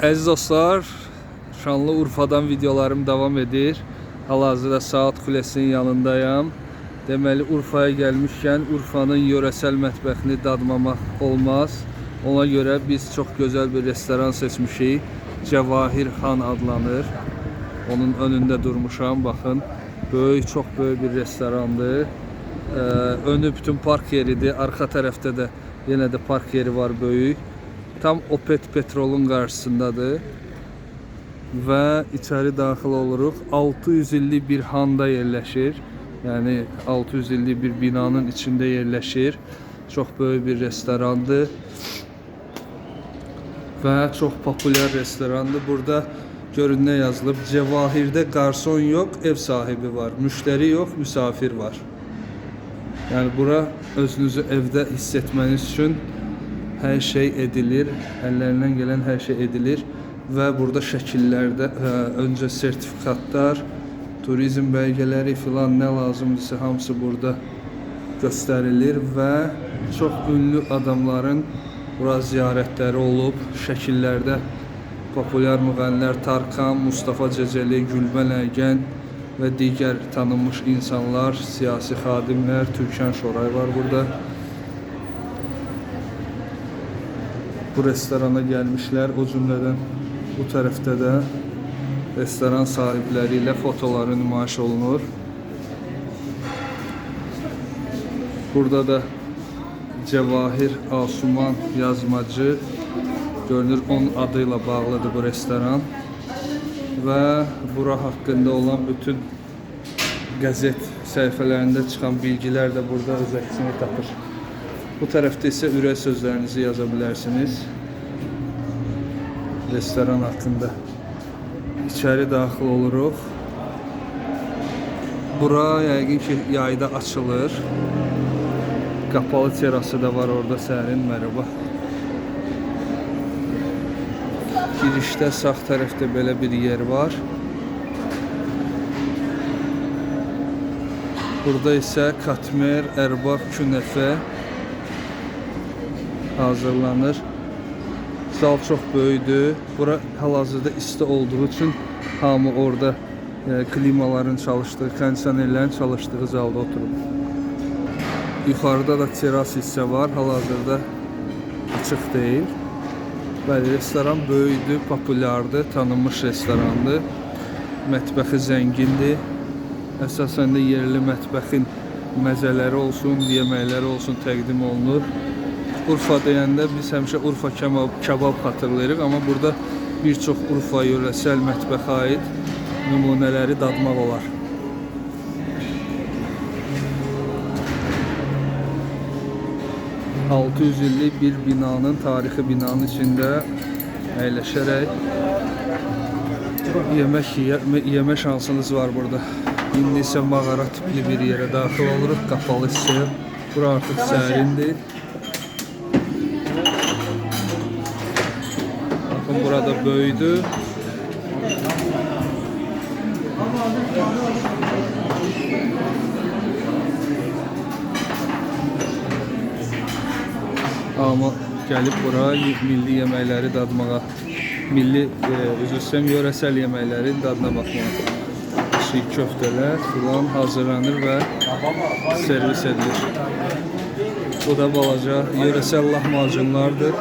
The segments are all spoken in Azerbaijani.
Əziz dostlar, şanlı Urfadan videolarım devam edir. Hal-hazırda Saat Kulesinin yanındayım. Deməli, Urfaya gəlmişkən Urfanın yöresel mətbəxini dadmamaq olmaz. Ona göre biz çok güzel bir restoran seçmişik. Cevahir Han adlanır. Onun önünde durmuşam, bakın. Çok böyük bir restorandır. Önü bütün park yeridir. Arka tarafta da yine de park yeri var böyük. Tam Opet Petrol'un karşısındadır. Ve içeri daxil oluruq. 600 illik bir handa yerləşir. Yani 600 illik bir binanın içinde yerləşir. Çok böyük bir restorandır. Ve çok popüler restorandır. Burada görün ne yazılıb. Cevahir'de garson yok, ev sahibi var. Müşteri yok, misafir var. Yani bura özünüzü evde hissetmeniz için her şey edilir. Ellerinden gelen her şey edilir. Ve burada şəkillərdə önce sertifikatlar, turizm belgeleri filan ne lazımdırsa hamısı burada gösterilir ve çok ünlü adamların bura ziyarətləri olub. Şəkillərdə popüler müğənilər Tarkan, Mustafa Ceceli, Gülben Ergen ve diğer tanınmış insanlar, siyasi xadimlər, Türkan Şoray var burada. Bu restorana gelmişler, o cümleden bu tarafta da restoran sahipleriyle fotoları nümayiş olunur. Burada da Cevahir Asuman yazmacı görünür, onun adıyla bağlıdır bu restoran. Ve bura hakkında olan bütün gazet sayfalarında çıkan bilgiler de burada öz əksini tapır. Bu tarafta ise ürək sözlerinizi yazabilirsiniz. Restoran hakkında. İçeri daxil oluruq. Bura yəqin ki yayda açılır. Kapalı terası da var orada sərin. Merhaba. Girişdə sağ tərəfdə belə bir yer var. Burada ise katmer, erbab, künefe hazırlanır. Zal çok böyüdü. Bura hal-hazırda isti olduğu için hamı orada klimaların çalıştığı, kondisionerlerin çalıştığı zalda oturub. Yukarıda da teras hissə var. Hal-hazırda açıq değil. Bəli, restoran böyüdü, populyardır, tanınmış restorandır. Mətbəxi zəngindir. Əsasən də yerli mətbəxin məzələri olsun, yeməkləri olsun təqdim olunur. Urfa deyəndə biz həmişə Urfa kebab xatırlayırıq, amma burada bir çox Urfa yöresel mətbəxə aid nümunələri dadmaq olar. ...600 illik bir binanın, tarixi binanın içində əyləşərək yemək şansınız var burada. İndi isə mağara tipli bir yerə daxil oluruq, qapalı hissə. Bura artıq sərindir. Bakın burada böyüdü. Ama gelip buraya milli yeməkləri dadmağa, milli yöresel yeməklərin dadına baxmağa. Çiğ köfteler filan hazırlanır ve servis edilir. Bu da balaca yöresel lahmacunlardır.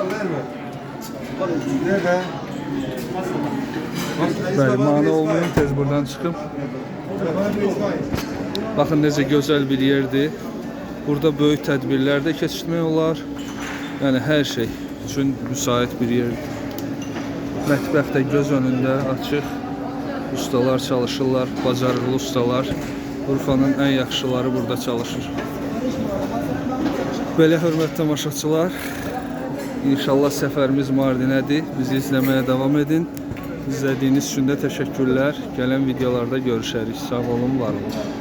Bəli, mane olmayın, tez buradan çıkıp. Bakın necə gözəl bir yerdir. Burada böyük tədbirlər də keçirmək olar. Yani her şey için müsait bir yerdir. Mətbəx də göz önündə açıq. Ustalar çalışırlar, bacarıqlı ustalar. Urfanın en yaxşıları burada çalışır. Belə hörmətli tamaşaçılar, İnşallah səfərimiz Mardinədir. Bizi izləməyə devam edin. İzlediğiniz için de teşekkürler. Gelen videolarda görüşərik. Sağ olun, var olun.